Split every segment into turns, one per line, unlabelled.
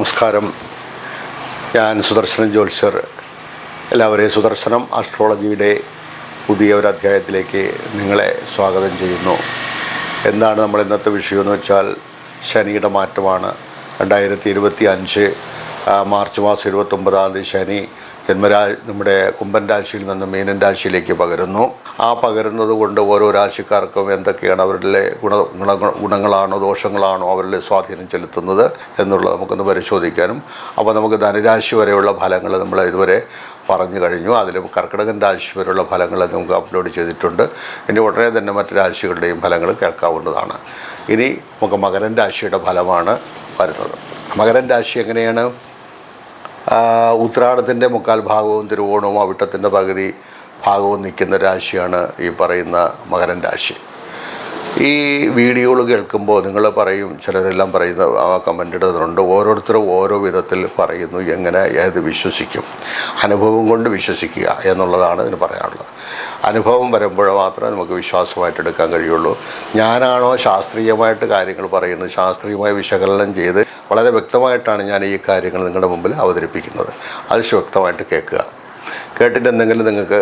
നമസ്കാരം. ഞാൻ സുദർശനൻ ജ്യോത്സ്യർ. എല്ലാവരെയും സുദർശനം ആസ്ട്രോളജിയുടെ പുതിയ ഒരു അധ്യായത്തിലേക്ക് നിങ്ങളെ സ്വാഗതം ചെയ്യുന്നു. എന്താണ് നമ്മൾ ഇന്നത്തെ വിഷയമെന്ന് വെച്ചാൽ ശനിയുടെ മാറ്റമാണ്. 2025 മാർച്ച് മാസം 29 ശനി നമ്മുടെ കുംഭൻ രാശിയിൽ നിന്ന് മീനൻ രാശിയിലേക്ക് പകരുന്നു. ആ പകരുന്നത് കൊണ്ട് ഓരോ രാശിക്കാർക്കും എന്തൊക്കെയാണ് അവരുടെ ഗുണങ്ങളാണോ ദോഷങ്ങളാണോ അവരിൽ സ്വാധീനം ചെലുത്തുന്നത് എന്നുള്ളത് നമുക്കൊന്ന് പരിശോധിക്കാനും, അപ്പോൾ നമുക്ക് ധനുരാശി വരെയുള്ള ഫലങ്ങൾ നമ്മൾ ഇതുവരെ പറഞ്ഞു കഴിഞ്ഞു. അതിൽ കർക്കിടകൻ രാശി വരെയുള്ള ഫലങ്ങൾ നമുക്ക് അപ്ലോഡ് ചെയ്തിട്ടുണ്ട്. ഇനി ഉടനെ തന്നെ മറ്റ് രാശികളുടെയും ഫലങ്ങൾ കേൾക്കാവുന്നതാണ്. ഇനി നമുക്ക് മകരൻ രാശിയുടെ ഫലമാണ് വരുന്നത്. മകരൻ രാശി എങ്ങനെയാണ്? ഉത്രാടത്തിൻ്റെ 3/4 ഭാഗവും തിരുവോണവും അവിട്ടത്തിൻ്റെ പകുതി ഭാഗവും നിൽക്കുന്ന രാശിയാണ് ഈ പറയുന്ന മകരൻ രാശി. ഈ വീഡിയോകൾ കേൾക്കുമ്പോൾ നിങ്ങൾ പറയും, ചിലരെല്ലാം പറയുന്ന കമൻ്റ് ഇടുന്നുണ്ട്, ഓരോരുത്തരും ഓരോ വിധത്തിൽ പറയുന്നു, എങ്ങനെ ഏത് വിശ്വസിക്കും? അനുഭവം കൊണ്ട് വിശ്വസിക്കുക എന്നുള്ളതാണ് ഇതിന് പറയാനുള്ളത്. അനുഭവം വരുമ്പോൾ മാത്രമേ നമുക്ക് വിശ്വാസമായിട്ട് എടുക്കാൻ കഴിയുള്ളൂ. ഞാനാണോ ശാസ്ത്രീയമായിട്ട് കാര്യങ്ങൾ പറയുന്നത്, ശാസ്ത്രീയമായി വിശകലനം ചെയ്ത് വളരെ വ്യക്തമായിട്ടാണ് ഞാൻ ഈ കാര്യങ്ങൾ നിങ്ങളുടെ മുമ്പിൽ അവതരിപ്പിക്കുന്നത്. അത് വ്യക്തമായിട്ട് കേൾക്കുക. കേട്ടിട്ട് എന്തെങ്കിലും നിങ്ങൾക്ക്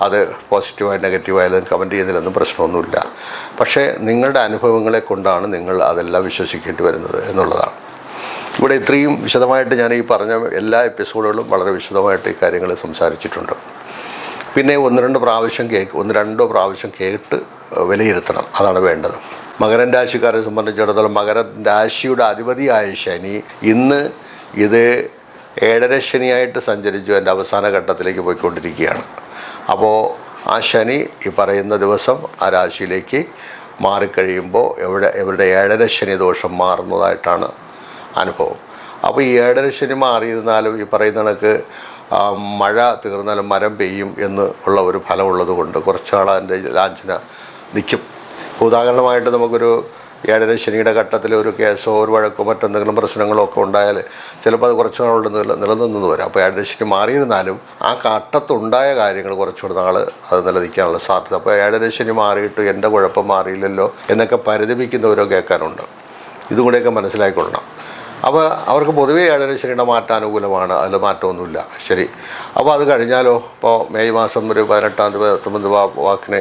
അത് പോസിറ്റീവായി നെഗറ്റീവായാലും കമൻറ്റ് ചെയ്യുന്നതിലൊന്നും പ്രശ്നമൊന്നുമില്ല. പക്ഷേ നിങ്ങളുടെ അനുഭവങ്ങളെ കൊണ്ടാണ് നിങ്ങൾ അതെല്ലാം വിശ്വസിക്കേണ്ടി വരുന്നത് എന്നുള്ളതാണ്. ഇവിടെ ഇത്രയും വിശദമായിട്ട് ഞാൻ ഈ പറഞ്ഞ എല്ലാ എപ്പിസോഡുകളും വളരെ വിശദമായിട്ട് ഈ കാര്യങ്ങൾ സംസാരിച്ചിട്ടുണ്ട്. പിന്നെ 1-2 പ്രാവശ്യം കേട്ട് വിലയിരുത്തണം. അതാണ് വേണ്ടത്. മകരൻ രാശിക്കാരെ സംബന്ധിച്ചിടത്തോളം മകരൻ രാശിയുടെ അധിപതിയായ ശനി ഇന്ന് ഇത് 7.5 ശനിയായിട്ട് സഞ്ചരിച്ചു എൻ്റെ അവസാന ഘട്ടത്തിലേക്ക് പോയിക്കൊണ്ടിരിക്കുകയാണ്. അപ്പോൾ ആ ശനി ഈ പറയുന്ന ദിവസം ആ രാശിയിലേക്ക് മാറിക്കഴിയുമ്പോൾ ഇവരുടെ 7.5 ശനി ദോഷം മാറുന്നതായിട്ടാണ് അനുഭവം. അപ്പോൾ ഈ 7.5 ശനി മാറിയിരുന്നാലും ഈ പറയുന്ന കണക്ക് മഴ തീർന്നാലും മരം പെയ്യും എന്ന് ഉള്ള ഒരു ഫലമുള്ളത് കൊണ്ട് കുറച്ചാൾ അതിൻ്റെ ലാഞ്ചന നിൽക്കും. ഉദാഹരണമായിട്ട് നമുക്കൊരു 7.5 ശനിയുടെ ഘട്ടത്തിൽ ഒരു കേസോ ഒരു വഴക്കോ മറ്റെന്തെങ്കിലും പ്രശ്നങ്ങളോ ഒക്കെ ഉണ്ടായാൽ ചിലപ്പോൾ അത് കുറച്ച് നാളുകൊണ്ട് നിലനിന്നു വരാം. അപ്പോൾ 7.5 ശനി മാറിയിരുന്നാലും ആ ഘട്ടത്തുണ്ടായ കാര്യങ്ങൾ കുറച്ചുകൂടെ നാൾ അത് നിലനിൽക്കാനുള്ള സാധ്യത. അപ്പോൾ 7.5 ശനി മാറിയിട്ട് എൻ്റെ കുഴപ്പം മാറിയില്ലല്ലോ എന്നൊക്കെ പരിതപിക്കുന്നവരോ കേൾക്കാനുണ്ട്. ഇതുകൂടെയൊക്കെ മനസ്സിലാക്കിക്കൊള്ളണം. അപ്പോൾ അവർക്ക് പൊതുവേ 7.5 ശനിയുടെ മാറ്റാനുകൂലമാണ്, അതിൽ മാറ്റമൊന്നുമില്ല. ശരി, അപ്പോൾ അത് കഴിഞ്ഞാലോ? ഇപ്പോൾ മെയ് മാസം ഒരു 18-ാം തീയതി 19 വാക്കിന്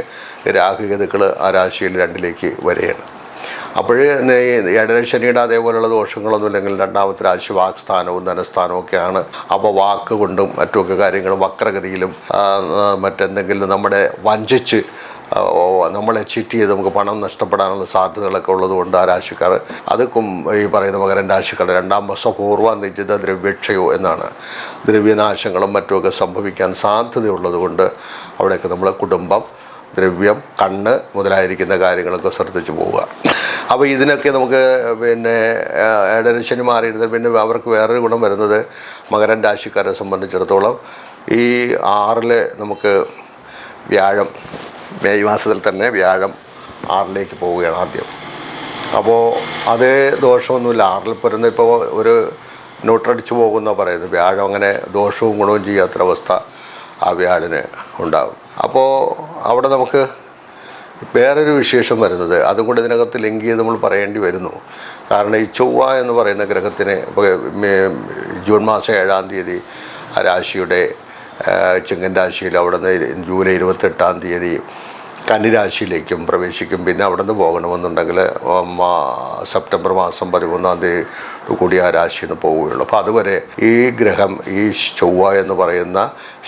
രാഹുകേതുക്കൾ ആ രാശിയിൽ 2ലേക്ക് വരികയാണ്. അപ്പോഴേ 7.5 ശനിയുടെ അതേപോലെയുള്ള ദോഷങ്ങളൊന്നും ഇല്ലെങ്കിൽ 2ാമത്തെ രാശി വാക്സ്ഥാനവും ധനസ്ഥാനവും ഒക്കെയാണ്. അപ്പോൾ വാക്ക് കൊണ്ടും മറ്റുമൊക്കെ കാര്യങ്ങളും വക്രഗതിയിലും മറ്റെന്തെങ്കിലും നമ്മുടെ വഞ്ചിച്ച് നമ്മളെ ചീറ്റ് ചെയ്ത് നമുക്ക് പണം നഷ്ടപ്പെടാനുള്ള സാധ്യതകളൊക്കെ ഉള്ളതുകൊണ്ട് ആ രാശിക്കാർ അത് ഈ പറയുന്ന മകരൻ രാശിക്കാരുടെ 2ാം വർഷം പൂർവ്വ നിശ്ചിത ദ്രവ്യക്ഷയോ എന്നാണ്. ദ്രവ്യനാശങ്ങളും മറ്റുമൊക്കെ സംഭവിക്കാൻ സാധ്യതയുള്ളത് കൊണ്ട് അവിടെയൊക്കെ നമ്മൾ കുടുംബം, ദ്രവ്യം, കണ്ണ് മുതലായിരിക്കുന്ന കാര്യങ്ങളൊക്കെ ശ്രദ്ധിച്ചു പോവുക. അപ്പോൾ ഇതിനൊക്കെ നമുക്ക് പിന്നെ 7.5 ശനി മാറിയിരുന്നത് പിന്നെ അവർക്ക് വേറൊരു ഗുണം വരുന്നത് മകരൻ രാശിക്കാരെ സംബന്ധിച്ചിടത്തോളം ഈ 6 നമുക്ക് വ്യാഴം, മെയ് മാസത്തിൽ തന്നെ വ്യാഴം 6ലേക്ക് പോവുകയാണ് ആദ്യം. അപ്പോൾ അത് ദോഷമൊന്നുമില്ല. 6ൽ വരുന്ന ഇപ്പോൾ ഒരു ന്യൂട്രടിച്ച് പോകുന്ന പറയുന്നത്. വ്യാഴം അങ്ങനെ ദോഷവും ഗുണവും ചെയ്യാത്തൊരവസ്ഥ ആ വ്യാഴന് ഉണ്ടാകും. അപ്പോൾ അവിടെ നമുക്ക് വേറൊരു വിശേഷം വരുന്നത് അതും കൂടെ ഇതിനകത്ത് ലിങ്ക് ചെയ്ത് നമ്മൾ പറയേണ്ടി വരുന്നു. കാരണം ഈ ചൊവ്വ എന്ന് പറയുന്ന ഗ്രഹത്തിന് ഇപ്പോൾ ജൂൺ മാസം 7-ാം തീയതി ആ രാശിയുടെ ചിങ്ങൻ രാശിയിൽ അവിടെ നിന്ന് ജൂലൈ 28-ാം തീയതി കന്നിരാശിയിലേക്കും പ്രവേശിക്കും. പിന്നെ അവിടെ നിന്ന് പോകണമെന്നുണ്ടെങ്കിൽ സെപ്റ്റംബർ മാസം 13-ാം തീയതി കൂടി ആ രാശിയിൽ നിന്ന് പോവുകയുള്ളൂ. അപ്പോൾ അതുവരെ ഈ ഗ്രഹം, ഈ ചൊവ്വ എന്ന് പറയുന്ന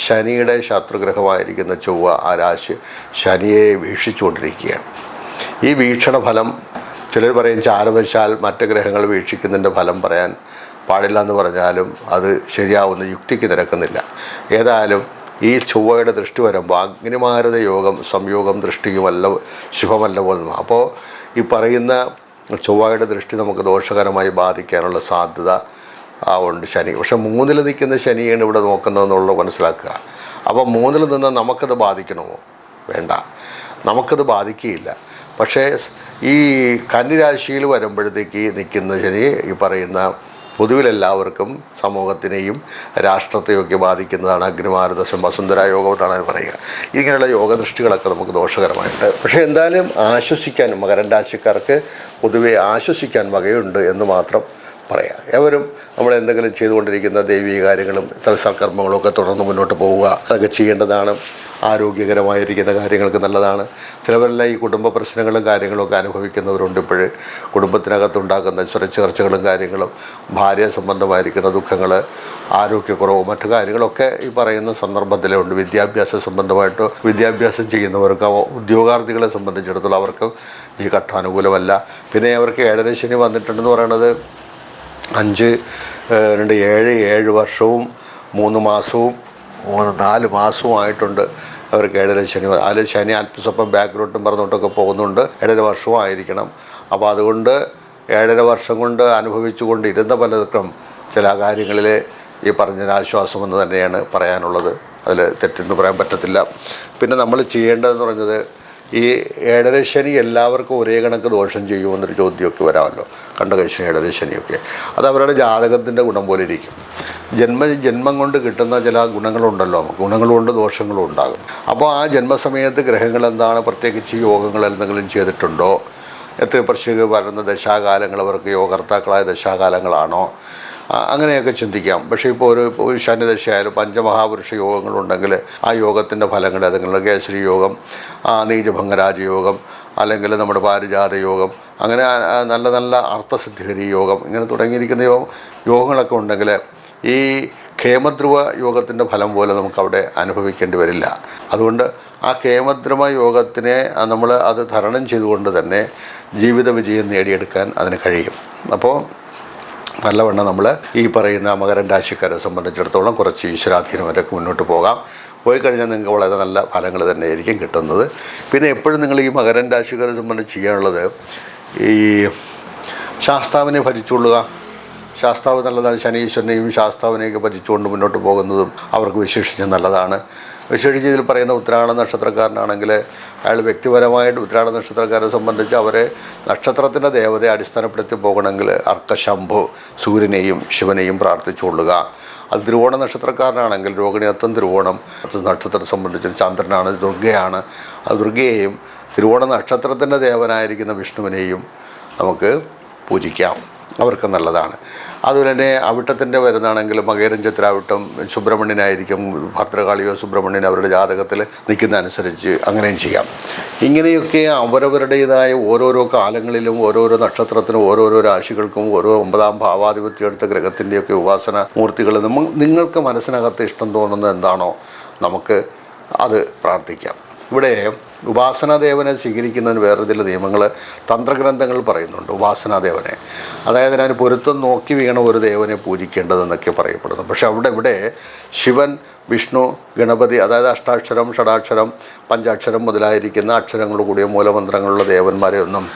ശനിയുടെ ശത്രുഗ്രഹമായിരിക്കുന്ന ചൊവ്വ ആ രാശി ശനിയെ വീക്ഷിച്ചുകൊണ്ടിരിക്കുകയാണ്. ഈ വീക്ഷണ ഫലം ചിലർ പറയും ചാരവശാൽ മറ്റ് ഗ്രഹങ്ങൾ വീക്ഷിക്കുന്നതിൻ്റെ ഫലം പറയാൻ പാടില്ല എന്ന് പറഞ്ഞാലും അത് ശരിയാവുന്ന യുക്തിക്ക് നിരക്കുന്നില്ല. ഏതായാലും ഈ ചൊവ്വയുടെ ദൃഷ്ടി വരുമ്പോൾ അഗ്നിമാരുത യോഗം സംയോഗം ദൃഷ്ടിയുമല്ല ശുഭമല്ല പോകുന്നു. അപ്പോൾ ഈ പറയുന്ന ചൊവ്വയുടെ ദൃഷ്ടി നമുക്ക് ദോഷകരമായി ബാധിക്കാനുള്ള സാധ്യത ഉണ്ട് ശനി. പക്ഷെ 3-ൽ നിൽക്കുന്ന ശനിയാണ് ഇവിടെ നോക്കുന്നതെന്നുള്ളത് മനസ്സിലാക്കുക. അപ്പോൾ 3-ൽ നിന്ന് നമുക്കത് ബാധിക്കണമോ? വേണ്ട, നമുക്കത് ബാധിക്കുകയില്ല. പക്ഷേ ഈ കന്നിരാശിയിൽ വരുമ്പോഴത്തേക്ക് നിൽക്കുന്ന ശനി ഈ പറയുന്ന പൊതുവിലെല്ലാവർക്കും സമൂഹത്തിനെയും രാഷ്ട്രത്തെയൊക്കെ ബാധിക്കുന്നതാണ്. അഗ്നിമാരുത വസുന്ധര യോഗമെന്നാണ് അത് പറയുക. ഇങ്ങനെയുള്ള യോഗദൃഷ്ടികളൊക്കെ നമുക്ക് ദോഷകരമായിട്ട്. പക്ഷേ എന്തായാലും ആശ്വസിക്കാൻ മകരൻ രാശിക്കാർക്ക് പൊതുവെ ആശ്വസിക്കാൻ വകയുണ്ട് എന്ന് മാത്രം പറയാം. എവരും നമ്മൾ എന്തെങ്കിലും ചെയ്തുകൊണ്ടിരിക്കുന്ന ദൈവീക കാര്യങ്ങളും സൽക്കർമ്മങ്ങളും ഒക്കെ തുടർന്ന് മുന്നോട്ട് പോവുക, അതൊക്കെ ചെയ്യേണ്ടതാണ്. ആരോഗ്യകരമായിരിക്കുന്ന കാര്യങ്ങൾക്ക് നല്ലതാണ്. ചിലവരെല്ലാം ഈ കുടുംബ പ്രശ്നങ്ങളും കാര്യങ്ങളൊക്കെ അനുഭവിക്കുന്നവരുണ്ട്. ഇപ്പോഴ് കുടുംബത്തിനകത്തുണ്ടാക്കുന്ന ചർച്ചകളും കാര്യങ്ങളും, ഭാര്യ സംബന്ധമായിരിക്കുന്ന ദുഃഖങ്ങൾ, ആരോഗ്യക്കുറവ്, മറ്റു കാര്യങ്ങളൊക്കെ ഈ പറയുന്ന സന്ദർഭത്തിലുണ്ട്. വിദ്യാഭ്യാസ സംബന്ധമായിട്ട് വിദ്യാഭ്യാസം ചെയ്യുന്നവർക്ക്, ഉദ്യോഗാർത്ഥികളെ സംബന്ധിച്ചിടത്തോളം അവർക്ക് ഈ ഘട്ടം അനുകൂലമല്ല. പിന്നെ അവർക്ക് 7 ശനി വന്നിട്ടുണ്ടെന്ന് പറയണത് 5, 2, 7 വർഷവും 3 മാസവും 4 മാസവും ആയിട്ടുണ്ട് അവർക്ക് 7 ശനി. അതിൽ ശനി അല്പസ്വല്പം ബാക്ക്ഗ്രൗണ്ടും പറഞ്ഞുകൊണ്ടൊക്കെ പോകുന്നുണ്ട്. 7 വർഷവും ആയിരിക്കണം. അപ്പോൾ അതുകൊണ്ട് 7 വർഷം കൊണ്ട് അനുഭവിച്ചു കൊണ്ടിരുന്ന പലർക്കും ചില കാര്യങ്ങളിൽ ഈ പറഞ്ഞൊരാശ്വാസമെന്ന് തന്നെയാണ് പറയാനുള്ളത്. അതിൽ തെറ്റെന്ന് പറയാൻ പറ്റത്തില്ല. പിന്നെ നമ്മൾ ചെയ്യേണ്ടതെന്ന് പറഞ്ഞത്, ഈ 7 ശനി എല്ലാവർക്കും ഒരേ കണക്ക് ദോഷം ചെയ്യുമെന്നൊരു ചോദ്യമൊക്കെ വരാമല്ലോ. കണ്ടകശനി 7 ശനിയൊക്കെ അത് അവരുടെ ജാതകത്തിൻ്റെ ഗുണം പോലെ ഇരിക്കും. ജന്മം കൊണ്ട് കിട്ടുന്ന ചില ഗുണങ്ങളുണ്ടല്ലോ, ഗുണങ്ങളുണ്ട് ദോഷങ്ങളും ഉണ്ടാകും. അപ്പോൾ ആ ജന്മസമയത്ത് ഗ്രഹങ്ങൾ എന്താണ്, പ്രത്യേകിച്ച് യോഗങ്ങൾ എന്തെങ്കിലും ചെയ്തിട്ടുണ്ടോ, എത്ര പ്രശ്നം വരുന്ന ദശാകാലങ്ങൾ അവർക്ക് യോഗകർത്താക്കളായ ദശാകാലങ്ങളാണോ, അങ്ങനെയൊക്കെ ചിന്തിക്കാം. പക്ഷേ ഇപ്പോൾ ഒരു ശനിദശയായാലും പഞ്ചമഹാപുരുഷ യോഗങ്ങളുണ്ടെങ്കിൽ ആ യോഗത്തിൻ്റെ ഫലങ്ങൾ ഏതെങ്കിലും കേസരി യോഗം, നീചഭംഗരാജയോഗം, അല്ലെങ്കിൽ നമ്മുടെ പാരിജാത യോഗം, അങ്ങനെ നല്ല നല്ല അർത്ഥസിദ്ധിഹരി യോഗം, ഇങ്ങനെ തുടങ്ങിയിരിക്കുന്ന യോഗങ്ങളൊക്കെ ഉണ്ടെങ്കിൽ ഈ ഖേമദ്രുവ യോഗത്തിൻ്റെ ഫലം പോലെ നമുക്കവിടെ അനുഭവിക്കേണ്ടി വരില്ല. അതുകൊണ്ട് ആ ഖേമദ്രുവ യോഗത്തിനെ നമ്മൾ അത് തരണം ചെയ്തുകൊണ്ട് തന്നെ ജീവിത വിജയം നേടിയെടുക്കാൻ അതിന് കഴിയും. അപ്പോൾ നല്ലവണ്ണം നമ്മൾ ഈ പറയുന്ന മകരം രാശിക്കാരെ സംബന്ധിച്ചിടത്തോളം കുറച്ച് ഈശ്വരാധീനവരൊക്കെ മുന്നോട്ട് പോകാം. പോയി കഴിഞ്ഞാൽ നിങ്ങൾക്ക് വളരെ നല്ല ഫലങ്ങൾ തന്നെയായിരിക്കും കിട്ടുന്നത്. പിന്നെ എപ്പോഴും നിങ്ങൾ ഈ മകരം രാശിക്കാരെ സംബന്ധിച്ച് ചെയ്യാനുള്ളത്, ഈ ശാസ്താവിനെ ഭജിച്ചുകൊള്ളുക. ശാസ്താവ് നല്ലതാണ്. ശനീശ്വരനെയും ശാസ്താവിനെയൊക്കെ ഭജിച്ചുകൊണ്ട് മുന്നോട്ട് പോകുന്നതും അവർക്ക് വിശേഷിച്ച് നല്ലതാണ്. വിശേഷിച്ച് ഇതിൽ പറയുന്ന ഉത്രാട നക്ഷത്രക്കാരനാണെങ്കിൽ അയാൾ വ്യക്തിപരമായിട്ട് ഉത്രാട നക്ഷത്രക്കാരെ സംബന്ധിച്ച് അവരെ നക്ഷത്രത്തിൻ്റെ ദേവതയെ അടിസ്ഥാനപ്പെടുത്തി പോകണമെങ്കിൽ അർക്കശംഭു സൂര്യനെയും ശിവനെയും പ്രാർത്ഥിച്ചുകൊള്ളുക. അത് തിരുവോണ നക്ഷത്രക്കാരനാണെങ്കിൽ രോഹിണിയത്തം തിരുവോണം നക്ഷത്രത്തെ സംബന്ധിച്ച് ചന്ദ്രനാണ്, ദുർഗയാണ്. ആ ദുർഗയെയും തിരുവോണ നക്ഷത്രത്തിൻ്റെ ദേവനായിരിക്കുന്ന വിഷ്ണുവിനെയും നമുക്ക് പൂജിക്കാം, അവർക്ക് നല്ലതാണ്. അതുപോലെ തന്നെ അവിട്ടത്തിൻ്റെ വരുന്നതാണെങ്കിൽ മകേരം ചിത്രാവിട്ടം സുബ്രഹ്മണ്യനായിരിക്കും, ഭദ്രകാളിയോ സുബ്രഹ്മണ്യൻ അവരുടെ ജാതകത്തിൽ നിൽക്കുന്ന അനുസരിച്ച് അങ്ങനെയും ചെയ്യാം. ഇങ്ങനെയൊക്കെ അവരവരുടേതായ ഓരോരോ കാലങ്ങളിലും ഓരോരോ നക്ഷത്രത്തിനും ഓരോരോ രാശികൾക്കും ഓരോ 9ാം ഭാവാധിപത്യം എടുത്ത ഗ്രഹത്തിൻ്റെയൊക്കെ ഉപാസന മൂർത്തികൾ നിങ്ങൾക്ക് മനസ്സിനകത്ത് ഇഷ്ടം തോന്നുന്നത് എന്താണോ നമുക്ക് അത് പ്രാർത്ഥിക്കാം. ഇവിടെ ഉപാസനാദേവനെ സ്വീകരിക്കുന്നതിന് വേറെ ചില നിയമങ്ങൾ തന്ത്രഗ്രന്ഥങ്ങൾ പറയുന്നുണ്ട്. ഉപാസനാദേവനെ, അതായത് അതിന് പൊരുത്തം നോക്കി വീണ ഒരു ദേവനെ പൂജിക്കേണ്ടതെന്നൊക്കെ പറയപ്പെടുന്നു. പക്ഷേ ഇവിടെ ശിവൻ, വിഷ്ണു, ഗണപതി, അതായത് അഷ്ടാക്ഷരം, ഷടാക്ഷരം, പഞ്ചാക്ഷരം മുതലായിരിക്കുന്ന അക്ഷരങ്ങളോട് കൂടിയ മൂലമന്ത്രങ്ങളുള്ള ദേവന്മാരെ ഒന്നും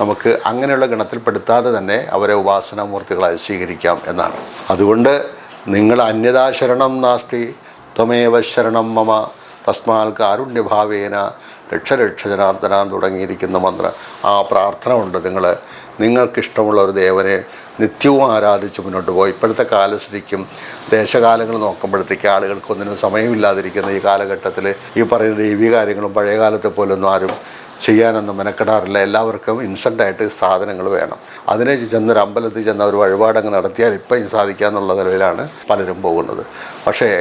നമുക്ക് അങ്ങനെയുള്ള ഗണത്തിൽപ്പെടുത്താതെ തന്നെ അവരെ ഉപാസനാമൂർത്തികളായി സ്വീകരിക്കാം എന്നാണ്. അതുകൊണ്ട് നിങ്ങൾ അന്യതാശരണം നാസ്തി ത്വമേവ ശരണം മമ തസ്മാൽ കാരുണ്യഭാവേന രക്ഷ ജനാർദ്ദനാൻ തുടങ്ങിയിരിക്കുന്ന മന്ത്രം, ആ പ്രാർത്ഥന ഉണ്ട്. നിങ്ങൾക്കിഷ്ടമുള്ള ഒരു ദേവനെ നിത്യവും ആരാധിച്ച് മുന്നോട്ട് പോകും. ഇപ്പോഴത്തെ കാലസ്ഥിതിക്കും ദേശകാലങ്ങൾ നോക്കുമ്പോഴത്തേക്ക് ആളുകൾക്കൊന്നിനും സമയമില്ലാതിരിക്കുന്ന ഈ കാലഘട്ടത്തിൽ ഈ പറയുന്ന ദൈവീക കാര്യങ്ങളും പഴയ കാലത്തെ പോലൊന്നും ആരും ചെയ്യാനൊന്നും മെനക്കെടാറില്ല. എല്ലാവർക്കും ഇൻസ്റ്റൻ്റായിട്ട് സാധനങ്ങൾ വേണം. അതിനെ ചെന്നൊരു അമ്പലത്തിൽ ചെന്ന ഒരു വഴിപാടങ്ങ് നടത്തിയാൽ ഇപ്പം സാധിക്കാമെന്നുള്ള നിലയിലാണ് പലരും പോകുന്നത്. പക്ഷേ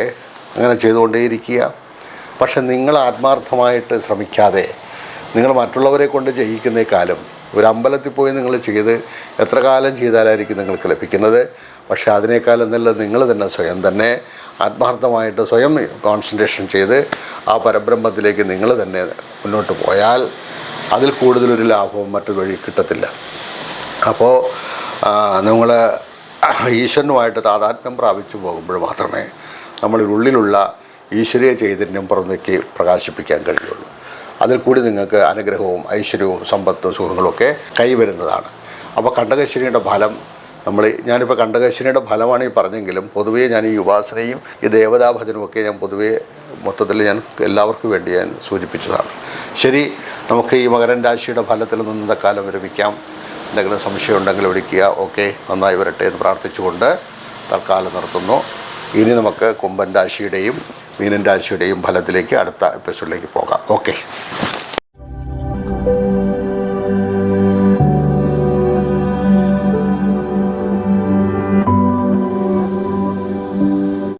അങ്ങനെ ചെയ്തുകൊണ്ടേയിരിക്കുക. പക്ഷെ നിങ്ങൾ ആത്മാർത്ഥമായിട്ട് ശ്രമിക്കാതെ നിങ്ങൾ മറ്റുള്ളവരെ കൊണ്ട് ചെയ്യിക്കുന്ന കാലം ഒരു അമ്പലത്തിൽ പോയി നിങ്ങൾ ചെയ്ത് എത്ര കാലം ചെയ്താലായിരിക്കും നിങ്ങൾക്ക് ലഭിക്കുന്നത്. പക്ഷേ അതിനേക്കാളും നല്ല നിങ്ങൾ തന്നെ സ്വയം തന്നെ ആത്മാർത്ഥമായിട്ട് സ്വയം കോൺസെൻട്രേഷൻ ചെയ്ത് ആ പരബ്രഹ്മത്തിലേക്ക് നിങ്ങൾ തന്നെ മുന്നോട്ട് പോയാൽ അതിൽ കൂടുതലൊരു ലാഭവും മറ്റൊരു വഴി കിട്ടത്തില്ല. അപ്പോൾ നിങ്ങൾ ഈശ്വരനുമായിട്ട് താതാത്മ്യം പ്രാപിച്ചു പോകുമ്പോൾ മാത്രമേ നമ്മളുടെ ഉള്ളിലുള്ള ഈശ്വരീയ ചൈതന്യം പുറത്തേക്ക് പ്രകാശിപ്പിക്കാൻ കഴിയുള്ളൂ. അതിൽ കൂടി നിങ്ങൾക്ക് അനുഗ്രഹവും ഐശ്വര്യവും സമ്പത്തും സുഖങ്ങളൊക്കെ കൈവരുന്നതാണ്. അപ്പോൾ കണ്ടകശനിയുടെ ഫലം ഞാനിപ്പോൾ കണ്ടകശനിയുടെ ഫലമാണ് ഈ പറഞ്ഞെങ്കിലും പൊതുവേ ഞാൻ ഈ ഉപാസനയും ഈ ദേവതാഭജനുമൊക്കെ ഞാൻ പൊതുവേ മൊത്തത്തിൽ ഞാൻ എല്ലാവർക്കും വേണ്ടി ഞാൻ സൂചിപ്പിച്ചതാണ്. ശരി, നമുക്ക് ഈ മകരം രാശിയുടെ ഫലത്തിൽ നിന്ന് കാലം വിരമിക്കാം. എന്തെങ്കിലും സംശയം ഉണ്ടെങ്കിൽ വിളിക്കുക. ഓക്കെ, നന്നായി വരട്ടെ എന്ന് പ്രാർത്ഥിച്ചുകൊണ്ട് തൽക്കാലം നിർത്തുന്നു. ഇനി നമുക്ക് കുംഭൻ രാശിയുടെയും മീനൻ രാശിയുടെയും ഫലത്തിലേക്ക് അടുത്ത എപ്പിസോഡിലേക്ക് പോകാം. ഓക്കെ.